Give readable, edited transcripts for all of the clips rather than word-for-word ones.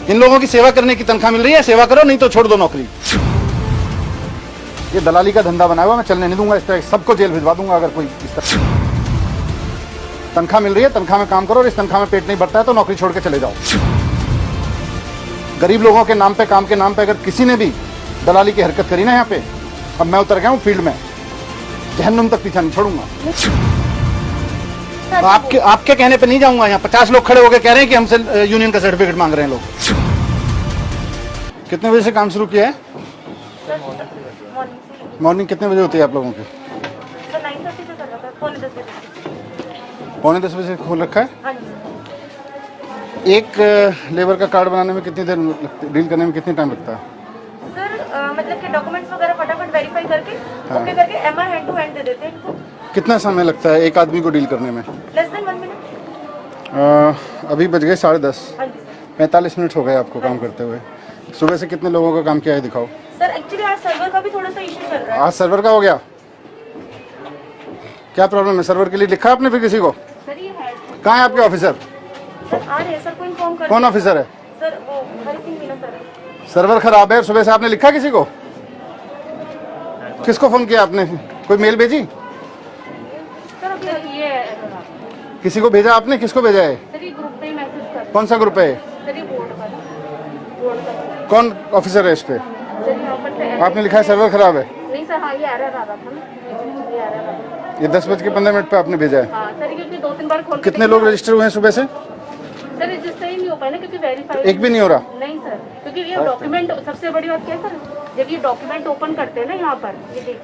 इन लोगों की सेवा करने की तनख्वाह मिल रही है, सेवा करो नहीं तो छोड़ दो नौकरी। ये दलाली का धंधा बनाया हुआ, मैं चलने नहीं दूंगा। इस तरह सबको जेल भिजवा दूंगा अगर कोई इस तरह। तनख्वाह मिल रही है, तनख्वाह में काम करो, और इस तनख्वाह में पेट नहीं भरता है तो नौकरी छोड़ के चले जाओ। गरीब लोगों के नाम पे, काम के नाम पे अगर किसी ने भी दलाली की हरकत करी ना यहाँ पे, अब मैं उतर गया हूँ फील्ड में, जहन्नुम तक पीछा नहीं छोड़ूंगा। तो आपके कहने पे नहीं जाऊंगा। यहाँ 50 लोग खड़े होकर कह रहे हैं कि हमसे यूनियन का सर्टिफिकेट मांग रहे हैं लोग। कितने बजे से काम शुरू किया है? मॉर्निंग कितने बजे होती है आप लोगों की? 9:30 से चल रहा था, पौने 10 बजे खोल रखा है। हाँ जी। एक लेबर का कार्ड बनाने में कितनी देर लगती, डील करने में कितनी टाइम लगता है? सर मतलब कि डॉक्यूमेंट्स वगैरह फटाफट वेरीफाई करके ओके करके एमआर हैंड टू हैंड दे देते हैं इनको। कितना समय लगता है एक आदमी को डील करने में? Less than 1 minute. अभी बज गए 10:30। हाँ जी 45 मिनट हो गए आपको काम करते हुए। सुबह से कितने लोगों का काम किया है दिखाओ। सर एक्चुअली आज सर्वर का भी थोड़ा सा इशू चल रहा है। आज सर्वर का हो गया? क्या प्रॉब्लम है? सर्वर के लिए लिखा आपने फिर किसी को? सर ये है। कहाँ है आपके ऑफिसर? सर आ रहे हैं, सर को इन्फॉर्म कर। कौन ऑफिसर है? सर वो हरि सिंह मीना सर है। सर्वर खराब है, सुबह से आपने लिखा किसी को? किसको फोन किया आपने? कोई मेल भेजी? सर अभी ये किसी को भेजा आपने? किसको भेजा है? सर ये ग्रुप पे ही मैसेज कर। कौन सा ग्रुप है? सर ये बोर्ड का। कौन ऑफिसर है इस पे? सर यहाँ पर आपने लिखा है सर्वर खराब है? नहीं सर, हाँ ये एरर आ रहा था ना, ये एरर आ रहा था। ये 10:15 पे आपने भेजा है। हाँ सर, क्योंकि 2-3 बार खोल के कितने लोग रजिस्टर हुए हैं सुबह से? सर रजिस्टर ही नहीं हो पाया ना, क्योंकि वेरीफाई एक भी नहीं हो रहा? नहीं सर, क्योंकि ये डॉक्यूमेंट, सबसे बड़ी बात क्या है सर, जब ये डॉक्यूमेंट ओपन करते हैं ना यहाँ पर, ये देखिए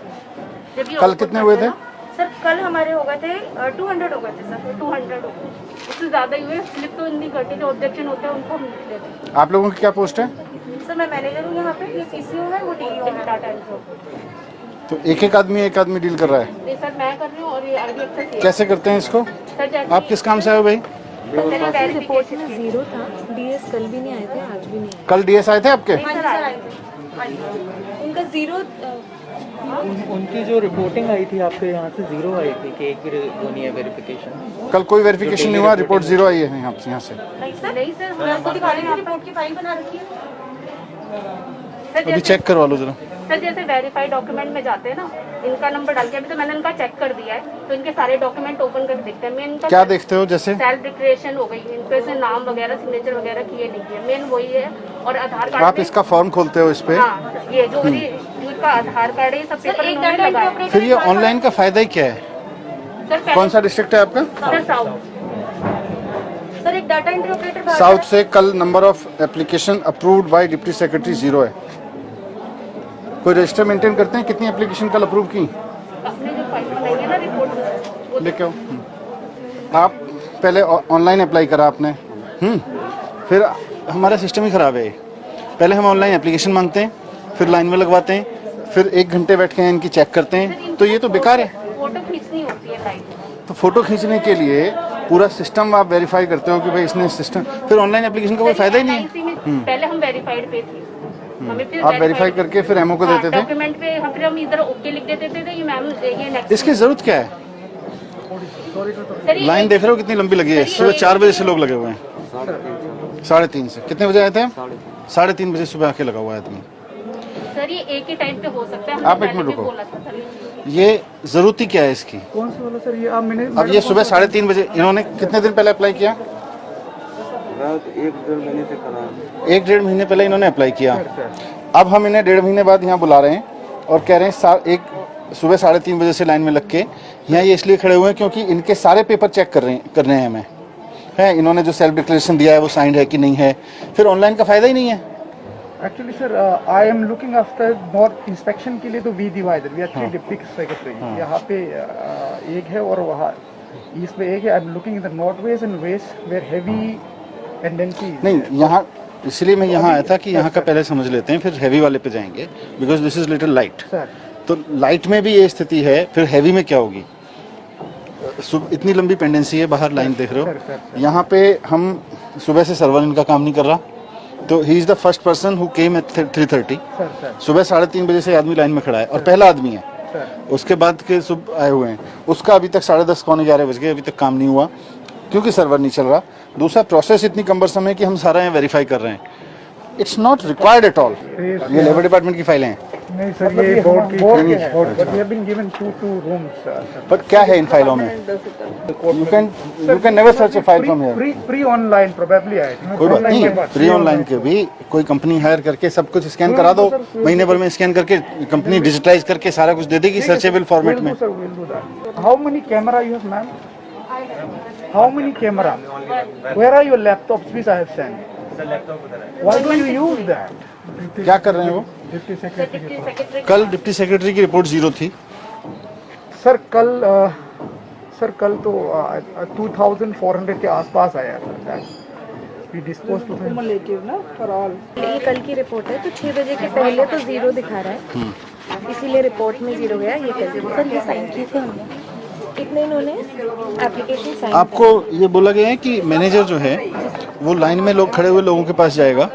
जब ये कल open कितने करते हुए हैं थे? ना, सर कल हमारे हो गए थे 200 हो गए थे सर, 200 हो गए, उससे ज़्यादा ही हुए। स्लिप तो नहीं करते, जो ऑब्जेक्शन होते हैं उनको हम लिख देते हैं। आप लोगों की क्या पोस्ट है? सर मैं मैनेजर हूँ यहाँ पे, ये सीसीओ है, वो डाटा एंट्री। तो एक आदमी डील कर रहा है? नहीं सर मैं कर रही हूँ, और ये आगे अच्छा कैसे करते हैं इसको? सर जैसे आप किस काम से आए हो भाई? रिपोर्ट में 0 था। डीएस कल भी नहीं आए थे, आज भी नहीं आए। कल डीएस आए थे आपके? सर आए थे उनका 0 उनकी जो रिपोर्टिंग आई थी आपके यहाँ से 0 आई थी कि एक भी वो नहीं है वेरिफिकेशन। कल कोई वेरिफिकेशन नहीं हुआ, रिपोर्ट 0 आई है यहाँ से। नहीं सर मैं आपको दिखा रही हूँ, रिपोर्ट की फाइल बना रखी है सर। अभी जैसे चेक करवा लो जरा। सर जैसे वेरीफाइड डॉक्यूमेंट में जाते हैं ना, इनका नंबर डाल के, अभी तो मैंने इनका चेक कर दिया है, तो इनके सारे डॉक्यूमेंट ओपन करके देखते हैं। मेन क्या देखते हो? जैसे सेल्फ डिक्लेरेशन हो गई, इनके से नाम वगैरह, सिग्नेचर वगैरह किए नहीं किए, मेन वही है। और आधार कार्ड आप इसका फॉर्म खोलते हो इस पे? हाँ, ये जो इनका आधार कार्ड है, सब पेपर इन्होंने लगाया। फिर ये ऑनलाइन का फायदा ही क्या है? सर कौन सा डिस्ट्रिक्ट है आपका? Sir south. सर एक डाटा एंट्री ऑपरेटर साउथ से कल number of application approved by deputy secretary 0 है। कोई रजिस्टर मेंटेन करते हैं कितनी एप्लीकेशन कल अप्रूव की? अपने जो फाइल बनाई है ना रिपोर्ट, वो लेके आओ। आप पहले ऑनलाइन अप्लाई करा आपने, फिर हमारा सिस्टम ही खराब है। पहले हम ऑनलाइन एप्लीकेशन मांगते हैं, फिर लाइन में लगवाते हैं, फिर 1 घंटे बैठ के इनकी चेक करते हैं, तो ये तो बेकार है। फोटो खींचनी होती है लाइव। तो फोटो खींचने के लिए पूरा सिस्टम आप वेरीफाई करते हो कि भाई इसने सिस्टम, फिर ऑनलाइन एप्लीकेशन का कोई फायदा ही नहीं है। पहले हम वेरीफाइड पे थे, हमें फिर आप वेरीफाई करके फिर एमओ को देते थे? डॉक्यूमेंट पे फिर हम इधर ओके लिख देते थे, ये मैम ये नेक्स्ट। इसकी जरूरत क्या है? लाइन देख रहे हो कितनी लंबी लगी है? सुबह 4 बजे से लोग लगे हुए हैं। 3:30 से कितने बजे आए थे? 3:30 बजे सुबह आके लगा हुआ है आदमी। सर ये एक ही टाइम पे हो सकता है। आप एक मिनट रुको, ये जरूरत ही क्या है इसकी? कौन सा वाला सर? ये आप मैंने अब ये सुबह 3:30 बजे, इन्होंने कितने दिन पहले अप्लाई किया? 1-1.5 महीने से करा। 1-1.5 महीने पहले इन्होंने अप्लाई किया। अब हम इन्हें 1.5 महीने बाद यहाँ बुला रहे हैं और कह रहे हैं सुबह 3:30 बजे से लाइन में लग के यहाँ ये इसलिए खड़े हुए हैं क्योंकि इनके सारे पेपर चेक करने हैं हमें, है इन्होंने जो सेल्फ डिक्लेरेशन दिया है वो साइंड है कि नहीं है। फिर ऑनलाइन का फायदा ही नहीं है। Actually sir I am looking after north inspection के लिए, तो we divided, we are 3 deputy secretary. यहाँ पे एक है और वहाँ ईस्ट में एक है। I am looking in the north west and west where heavy tendency. नहीं, यहाँ इसलिए मैं यहाँ आया था कि यहाँ का पहले समझ लेते हैं, फिर हैवी वाले पे जाएंगे, because this is little light. तो लाइट में भी ये स्थिति है, फिर हैवी में क्या होगी? इतनी लंबी पेंडेंसी है, बाहर लाइन देख रहे हो। यहाँ पे हम सुबह से सर्वर इनका काम नहीं कर रहा, तो he is the first person who came at 3:30। सुबह 3:30 बजे से आदमी लाइन में खड़ा है और पहला आदमी है। उसके बाद के सुबह आए हुए हैं, उसका अभी तक 10:30 पौने 11 बज गए, अभी तक काम नहीं हुआ क्योंकि सर्वर नहीं चल रहा। दूसरा, प्रोसेस इतनी कम्बरसम है कि हम सारा यहाँ वेरीफाई कर रहे हैं। It's not required at all. ये लेबर डिपार्टमेंट की फाइलें हैं। नहीं सर, ये बोर्ड के है, but we have been given two rooms sir. But क्या है इन फाइलों में? You can never search a file from here. Pre online probably I think. कोई बात नहीं, प्री ऑनलाइन के भी कोई कंपनी हायर करके सब कुछ स्कैन करा दो, महीने भर में स्कैन करके कंपनी डिजिटाइज करके सारा कुछ दे देगी सर्चेबल फॉर्मेट में। Sir will do that. How many camera you have ma'am? How many camera? Where are your laptops which I have sent? Why do you use that? क्या कर रहे हैं वो? Deputy secretary. कल डिप्टी सेक्रेटरी की report 0 थी। Sir कल तो 2400 के आसपास आया सर। वी डिस्पोज टू ये कल की रिपोर्ट है, तो 6 बजे के पहले तो 0 दिखा रहा है, इसीलिए रिपोर्ट में 0 गया। ये कल सर ये साइन किए थे हमने, कितने इन्होंने एप्लीकेशन साइन। आपको ये बोला गया है कि मैनेजर जो है वो लाइन में लोग खड़े हुए लोगों के पास जाएगा,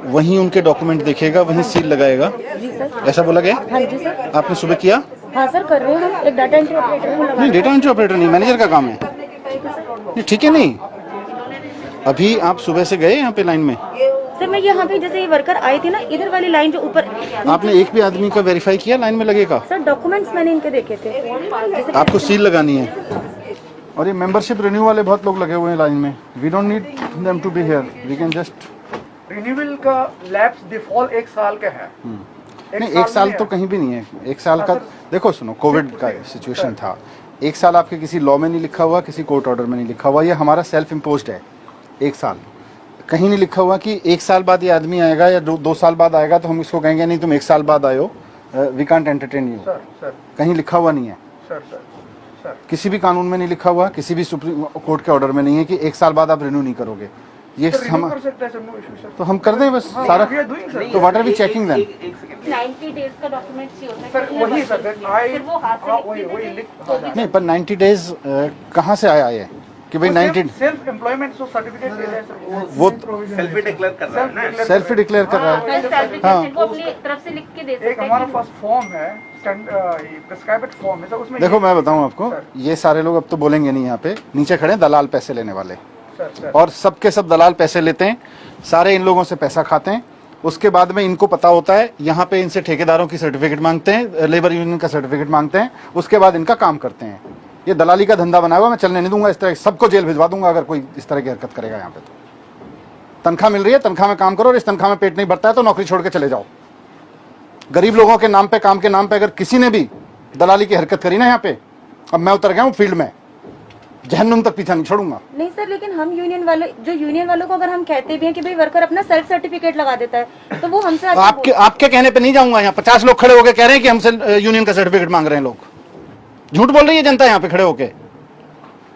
वहीं उनके डॉक्यूमेंट देखेगा, वहीं सील लगाएगा, जी सर। ऐसा बोला गया? हाँ जी सर। आपने सुबह किया? हाँ सर कर रहे हैं हम, एक डाटा एंट्री ऑपरेटर को लगा। नहीं, डेटा एंट्री ऑपरेटर नहीं, मैनेजर का काम है। नहीं, ठीक है। नहीं, अभी आप सुबह से गए यहाँ पे लाइन में? सर मैं यहाँ पे जैसे ये वर्कर आई थी ना, इधर वाली लाइन जो ऊपर। आपने एक भी आदमी का वेरीफाई किया लाइन में लगेगा? सर डॉक्यूमेंट्स मैंने इनके देखे थे, जैसे आपको सील लगानी है। और ये मेंबरशिप रिन्यू वाले बहुत लोग लगे हुए हैं लाइन में। We don't need them to be here, we can just. Renewal का लैप्स डिफॉल्ट 1 साल का है। नहीं, 1 साल तो कहीं भी नहीं है। 1 साल का देखो, सुनो, कोविड का सिचुएशन था। 1 साल आपके किसी लॉ में नहीं लिखा हुआ, किसी कोर्ट ऑर्डर में नहीं लिखा हुआ, ये हमारा सेल्फ इम्पोज्ड है। 1 साल कहीं नहीं लिखा हुआ कि 1 साल बाद ये आदमी आएगा या 2 साल बाद आएगा तो हम इसको कहेंगे नहीं तुम 1 साल बाद आयो, we can't entertain you. Sir कहीं लिखा हुआ नहीं है। सर किसी भी कानून में नहीं लिखा हुआ, किसी भी सुप्रीम कोर्ट के ऑर्डर में नहीं है कि 1 साल बाद आप रिन्यू नहीं करोगे। ये हम कर सकते हैं सर, नो इशू सर। तो हम कर दें बस सारा। We are doing sir. तो what are we checking then? 90 days का डॉक्यूमेंट चाहिए होता है। सर वही सर, आई फिर वो हाथ से वही लिख। नहीं, पर 90 डेज कहाँ से आया ये कि भाई 90? सेल्फ एम्प्लॉयमेंट जो सर्टिफिकेट दे रहे हैं सर, वो सेल्फ डिक्लेयर कर रहा है ना। सेल्फ डिक्लेयर कर रहा है। हाँ, वो अपनी तरफ से लिख के दे सकते एक हमारा पास फॉर्म है, प्रिस्क्राइब्ड फॉर्म है सर, उसमें देखो मैं बताऊं आपको, ये सारे लोग अब तो बोलेंगे नहीं, यहाँ पे नीचे खड़े हैं दलाल पैसे लेने वाले, सर और सबके सब दलाल पैसे लेते हैं, सारे इन लोगों से पैसा खाते हैं। उसके बाद में इनको पता होता है, यहाँ पे इनसे ठेकेदारों की सर्टिफिकेट मांगते हैं, लेबर यूनियन का सर्टिफिकेट मांगते हैं, उसके बाद इनका काम करते हैं। ये दलाली का धंधा बनाया हुआ, मैं चलने नहीं दूंगा। इस तरह सबको जेल भिजवा दूंगा अगर कोई इस तरह की हरकत करेगा यहाँ पे। तो तनख्वाह मिल रही है, तनख्वाह में काम करो, और इस तनख्वाह में पेट नहीं भरता है तो नौकरी छोड़ के चले जाओ। गरीब लोगों के नाम पे, काम के नाम पे अगर किसी ने भी दलाली की हरकत करी ना यहाँ पे, अब मैं उतर गया हूँ फील्ड में, जहन्नुम तक पीछा नहीं छोड़ूंगा। नहीं सर, लेकिन हम यूनियन वालों को अगर हम कहते भी हैं कि भाई वर्कर अपना सेल्फ सर्टिफिकेट लगा देता है, तो वो हमसे आपके कहने पे नहीं जाऊंगा। यहाँ 50 लोग खड़े होकर कह रहे हैं कि हमसे यूनियन का सर्टिफिकेट मांग रहे हैं लोग। झूठ बोल रही है जनता यहाँ पे खड़े होके।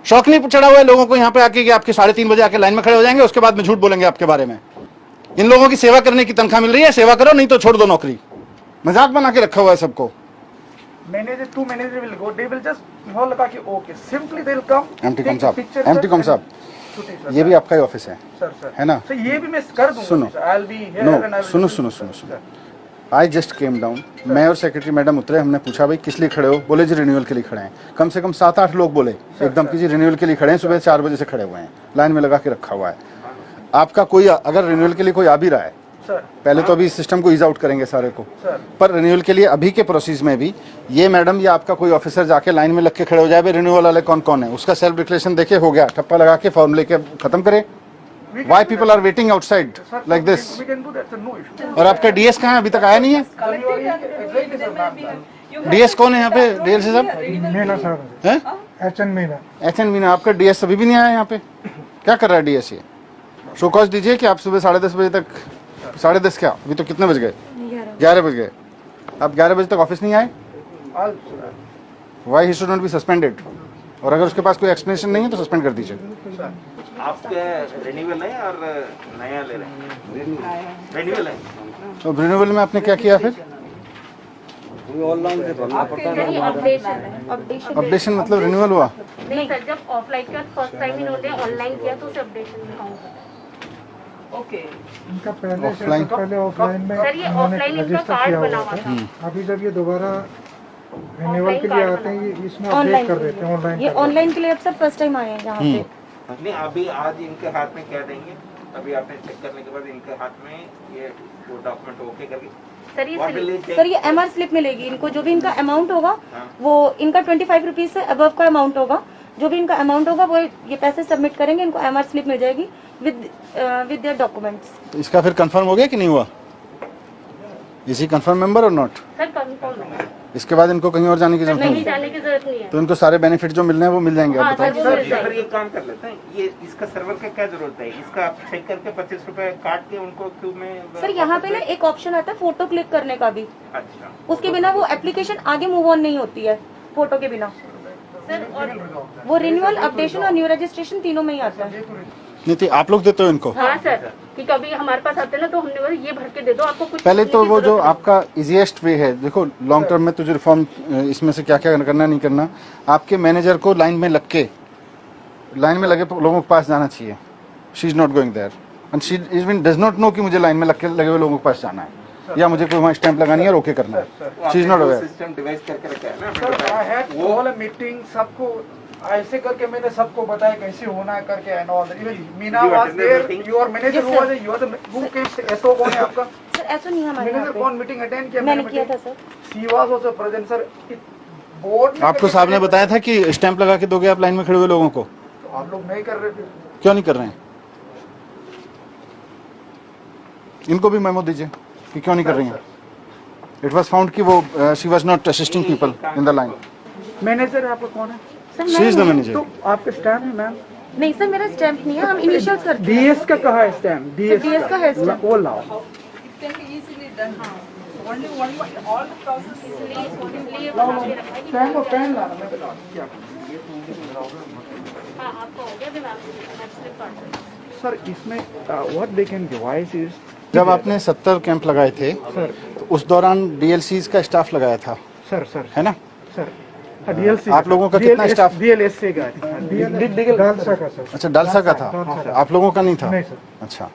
शौक नहीं चढ़ा हुआ है लोगों को यहाँ पे आके कि आपके 3:30 बजे आके लाइन में खड़े हो जाएंगे, उसके बाद में झूठ बोलेंगे आपके बारे में। इन लोगों की सेवा करने की तनख्वाह मिल रही है, सेवा करो, नहीं तो छोड़ दो नौकरी। मजाक बना के रखा हुआ है सबको। Manager to manager will go, they will just know लगा कि okay, simply they will come. MT com साहब, ये भी आपका ही ऑफिस है सर है ना? सर ये भी मैं कर दूंगा। सुनो, I will be here and I know, सुनो। आई जस्ट केम डाउन, मैं और सेक्रेटरी मैडम उतरे, हमने पूछा भाई किस लिए खड़े हो? बोले जी रिन्यूअल के लिए खड़े हैं। कम से कम 7-8 लोग बोले एकदम कि जी रिन्यूअल के लिए खड़े हैं, सुबह 4 बजे से खड़े हुए हैं, लाइन में लगा के रखा हुआ है। आपका कोई अगर रिन्यूअल के लिए कोई आ भी रहा है, पहले तो अभी सिस्टम को ईज आउट करेंगे सारे को, पर रिन्यूअल के लिए अभी के प्रोसेस में भी ये मैडम या आपका कोई ऑफिसर जाके लाइन में लग के खड़े हो जाए, रिन्यूअल वाले कौन कौन है, उसका सेल्फ डिक्लेरेशन देखे हो गया, ठप्पा लगा के फॉर्म लेके खत्म करे। Why people are waiting outside like this? we can do that, sir, no issue. और आपका डीएस कहाँ है? अभी तक आया नहीं है। डीएस कौन है यहाँ पे? डीएल साहब मीना सर हैं? एचएन मीना। एचएन मीना, आपका डीएस अभी भी नहीं आया यहाँ पे। क्या कर रहा है डीएस? ये शो कॉज दीजिए कि आप सुबह 10:30 बजे तक, 10:30 क्या, अभी तो कितने बज गए? 11 बज गए। आप 11 बजे तक ऑफिस नहीं आए? Why he should not be suspended? और अगर उसके पास कोई एक्सप्लेनेशन नहीं है तो सस्पेंड कर दीजिए। आपके रिन्यूअल है और नया ले रहे हैं? रिन्यूअल है। तो रिन्यूअल में आपने क्या किया फिर? अपडेशन मतलब रिन्यूअल हुआ? नहीं सर, जब ऑफलाइन का फर्स्ट टाइम इन्होंने ऑनलाइन किया तो उसे अपडेशन में काउंट होता है। ओके, इनका पहले ऑफलाइन ऑफलाइन में सर ये ऑफलाइन इनका कार्ड बना हुआ था। अभी जब ये दोबारा रिन्यूअल के लिए आते हैं, ये इसमें अपडेट कर देते हैं ऑनलाइन। ये ऑनलाइन के लिए अब सब फर्स्ट टाइम आए हैं यहाँ पे। नहीं, अभी आज इनके हाथ में क्या देंगे? अभी आपने चेक करने के बाद इनके हाथ में ये वो डॉक्यूमेंट ओके करके सर ये MR स्लिप मिलेगी इनको, जो भी इनका अमाउंट होगा वो इनका 25 रुपीज से अबव का अमाउंट होगा, जो भी इनका अमाउंट होगा वो ये पैसे सबमिट करेंगे, इनको MR स्लिप मिल जाएगी विद देयर डॉक्यूमेंट्स। इसका फिर कंफर्म हो गया कि नहीं हुआ? इसी कंफर्म मेंबर और नॉट? सर कंफर्म है, इसके बाद इनको कहीं और जाने की जरूरत नहीं नहीं? जाने की जरूरत नहीं है। तो इनको सारे बेनिफिट जो मिलने हैं वो मिल जाएंगे? आप हाँ, बताओ। सर, वो सर मिल जाएगी। अगर ये काम कर लेते हैं, ये इसका सर्वर का क्या जरूरत है? इसका आप चेक करके 25 रुपए काट के उनको क्यों में सर यहाँ पे ना एक ऑप्शन आता है फोटो क्लिक करने का भी, अच्छा उसके बिना वो एप्लीकेशन आगे मूव ऑन नहीं होती है फोटो के बिना। सर और वो रिन्यूअल, अपडेशन और न्यू रजिस्ट्रेशन तीनों में ही आता है। नहीं तो आप लोग देते हो इनको? हाँ सर, कि कभी हमारे पास आते हैं ना तो हमने बोला ये भर के दे दो, आपको कुछ पहले लिखने तो की वो जो जरूरत नहीं। आपका इजीएस्ट वे है, देखो लॉन्ग टर्म में तुझे रिफॉर्म इसमें से क्या क्या करना नहीं करना, आपके मैनेजर को लाइन में लग के, लाइन में लगे लोगों के पास जाना चाहिए। She is not going there and she even does not know कि मुझे लाइन में लगे हुए लोगों के पास जाना है या मुझे कोई वहाँ स्टैंप लगानी है और ओके करना है। She is not aware. System device करके रखा है ना sir I had call meeting, सबको ऐसे करके मैंने सबको बताया कैसे होना है करके and all. Even Meena You was attended there, meeting? Your manager who was your who came SO कौन है आपका? सर ऐसा नहीं है हमारे यहाँ मैनेजर पे। कौन मीटिंग अटेंड किया? मैंने किया था sir. She was also present sir. Board आपको साहब ने बताया था कि स्टैंप लगा के दोगे आप लाइन में खड़े हुए लोगों को? तो आप लोग नहीं कर रहे थे। क्यों नहीं कर रहे हैं? इनको भी मेमो दीजिए कि क्यों नहीं कर रही हैं। इट वाज फाउंड कि वो she was not assisting people in the line. Manager आपका कौन है? सर शी इज द मैं मैनेजर। तो आपके स्टैम्प है मैम? नहीं सर, मेरा स्टैम्प नहीं है, हम इनिशियल्स करते हैं। डीएस का कहा है स्टैम्प? DS का है stamp। वो लाओ। इसलिए बना के रखा है कि स्टैम्प और पेन लाना, मैं बता क्या। हाँ आपको हो गया, अभी मैं आपको स्लिप काट रही हूँ। सर इसमें what they can device is, जब आपने 70 कैंप लगाए थे सर तो उस दौरान डीएलसीज का स्टाफ लगाया था, सर है ना? सर डीएलसी आप लोगों का कितना स्टाफ? डीएलएससी का डालसा का सर। अच्छा डालसा का था, आप लोगों का नहीं था? नहीं सर। अच्छा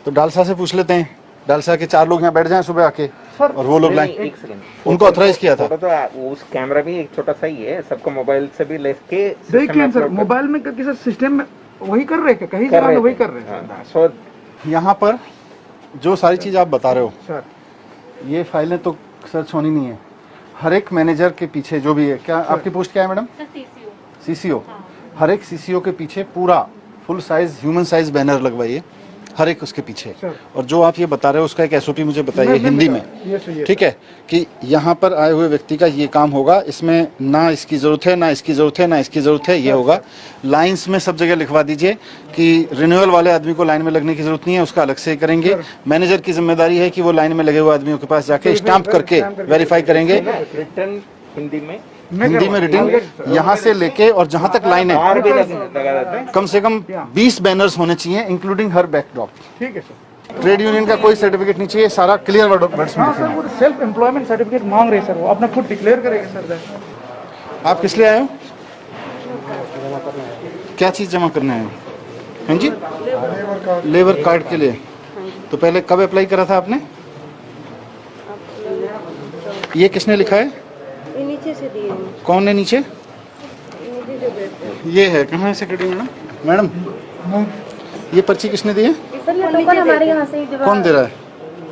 तो डालसा से पूछ लेते हैं, डालसा के 4 लोग यहाँ बैठ जाएं सुबह आके सर, और वो लोग लाइन, एक सेकंड, उनको ऑथराइज किया था। फोटो तो उस कैमरा भी एक छोटा सा ही है, सबको मोबाइल से भी लेके देखिए सर मोबाइल में करके सर सिस्टम में वही कर रहे हैं, कहीं जगह में वही कर रहे हैं सो यहाँ पर जो सारी चीज आप बता रहे हो, सर। ये फाइलें तो सर्च होनी नहीं है। हर एक मैनेजर के पीछे जो भी है, क्या आपकी पोस्ट क्या है मैडम? Sir CCO। सीसीओ। हर एक सीसीओ के पीछे पूरा full size human size banner लगवाइए, हर एक उसके पीछे। सर। और जो आप ये बता रहे हो उसका एक एसओपी मुझे बताइए हिंदी में, ठीक है? कि यहाँ पर आए हुए व्यक्ति का ये काम होगा, इसमें ना इसकी जरूरत है, ना इसकी जरूरत है, ना इसकी जरूरत है, ये होगा। लाइंस में सब जगह लिखवा दीजिए कि रिन्यूअल वाले आदमी को लाइन में लगने की जरूरत नहीं है, उसका अलग से करेंगे। मैनेजर की जिम्मेदारी है कि वो लाइन में लगे हुए आदमियों के पास जाके स्टाम्प करके वेरीफाई करेंगे। रिटर्न हिंदी में रिटर्न यहाँ से लेके और जहाँ तक लाइन है बाहर भी लगा देते हैं। कम से कम 20 बैनर्स होने चाहिए इंक्लूडिंग हर बैकड्रॉप। ठीक है सर। ट्रेड यूनियन का कोई सर्टिफिकेट नहीं चाहिए, सारा क्लियर वर्ड्स में हाँ लिखना सर, है। वो सेल्फ एम्प्लॉयमेंट सर्टिफिकेट मांग रहे हैं सर, वो अपना खुद डिक्लेयर करेंगे सर। आप किस लिए आए हो? क्या चीज जमा करना है? हाँ जी, लेबर कार्ड के लिए। तो पहले कब अप्लाई करा था आपने? ये किसने लिखा है? ये नीचे से दिए हैं, कौन है नीचे? नीचे जो बैठते हैं। ये है, कहाँ है सेक्रेटरी मैडम? मैडम ये पर्ची किसने दी है? सर ये टोकन हमारे यहाँ से ही जब कौन दे रहा है?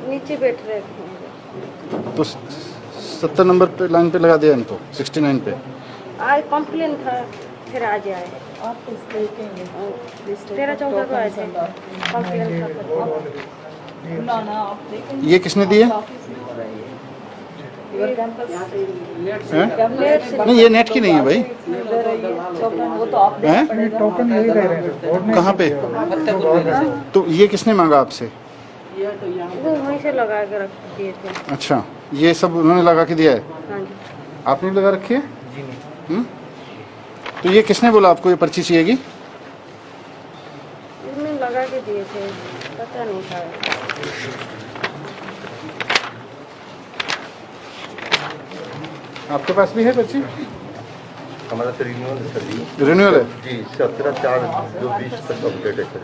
नीचे बैठ रहे हैं। तो 70 नंबर पे लाइन पे लगा दिया इनको, 69 पे। आज कॉम्प्लेन था, फिर आज आए। 13-14 को आए थे, कॉम्प्लेन था। ये किसने दी है? हैं? नहीं ये नेट की नहीं है भाई। हैं? टोकन यही दे रहे हैं। कहाँ पे? तो ये किसने मांगा आपसे? वो वहीं से लगा के रख दिए थे। अच्छा, ये सब उन्होंने लगा के दिया है, हाँ जी। आपने भी लगा रखी है? तो ये किसने बोला आपको ये पर्ची चाहिएगी? उसने लगा के दिए थे, पता नहीं था। आपके पास भी है पर्ची? हमारा तो रिन्यूअल है सर जी। रिन्यूअल है जी 17/4/20 तक अपडेट है सर।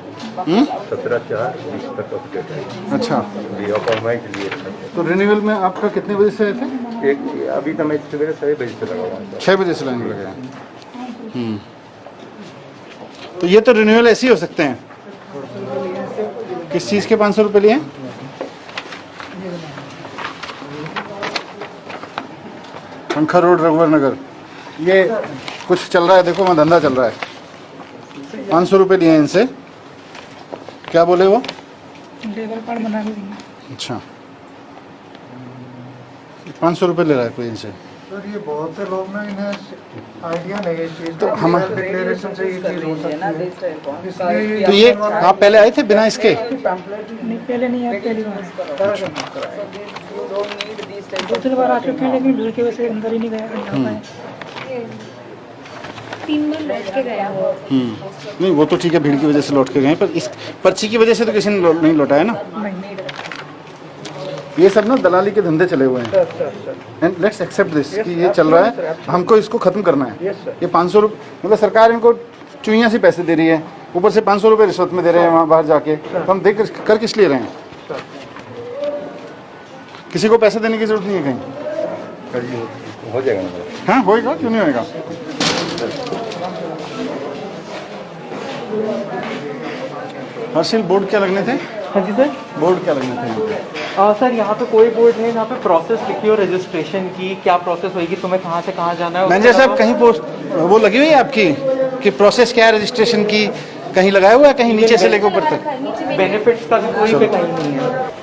17/4/20 तक अपडेट है अच्छा। जी अपॉइंटमेंट लिए सर। तो रिन्यूअल में आपका कितने बजे से आए थे? एक अभी तो मैं सवेरे 6 बजे से लगा हुआ हूँ 6 बजे से लाइन में लगे हैं। तो ये तो रिन्यूअल ऐसे ही हो सकते हैं। किस चीज़ के 500 रुपये लिए? पंखा रोड, रघुवर नगर। ये कुछ चल रहा है, देखो वहाँ धंधा चल रहा है। 500 रुपये लिए हैं इनसे। क्या बोले वो? लेबर कार्ड बना के देंगे। अच्छा, 500 रुपये ले रहा है कोई इनसे। सर ये बहुत से लोग ना इन्हें आइडिया नहीं है इस चीज़ तो का, हम डिक्लेरेशन से ये चीज़ हो सकती है, इसलिए तो ये आप पहले आए थे बिना इसके? नहीं पहले नहीं आया, पहली बार दूसरी बार आ चुके हैं, लेकिन भीड़ की वजह से अंदर ही नहीं गया। 3 बार लौट के गया वो। नहीं वो तो ठीक है, भीड़ की वजह से लौट के गए, पर इस पर्ची की वजह से तो किसी ने नहीं लौटाया ना। ये सब ना दलाली के धंधे चले हुए हैं। एंड लेट्स एक्सेप्ट दिस कि ये चल रहा है, हमको इसको खत्म करना है। ये 500 रुपये मतलब सरकार इनको चुईया से पैसे दे रही है, ऊपर से 500 रुपये रिश्वत में दे रहे हैं वहाँ बाहर जाके। तो हम देख कर किस लिए रहे हैं? किसी को पैसे देने की जरूरत नहीं है कहीं। हो जाएगा ना? हाँ होएगा, क्यों नहीं होएगा। हर्षिल बोर्ड क्या लगने थे? हाँ जी सर। बोर्ड क्या लगने थे? सर यहाँ पे कोई बोर्ड है, यहाँ पे प्रोसेस लिखी हो रजिस्ट्रेशन की, क्या प्रोसेस होगी, तुम्हें कहाँ से कहाँ जाना है। मैनेजर साहब कहीं पोस्ट वो लगी हुई है आपकी कि प्रोसेस क्या है रजिस्ट्रेशन की? कहीं लगाया हुआ है कहीं नीचे से लेकर ऊपर तक? बेनिफिट्स का भी कोई पे कहीं नहीं है।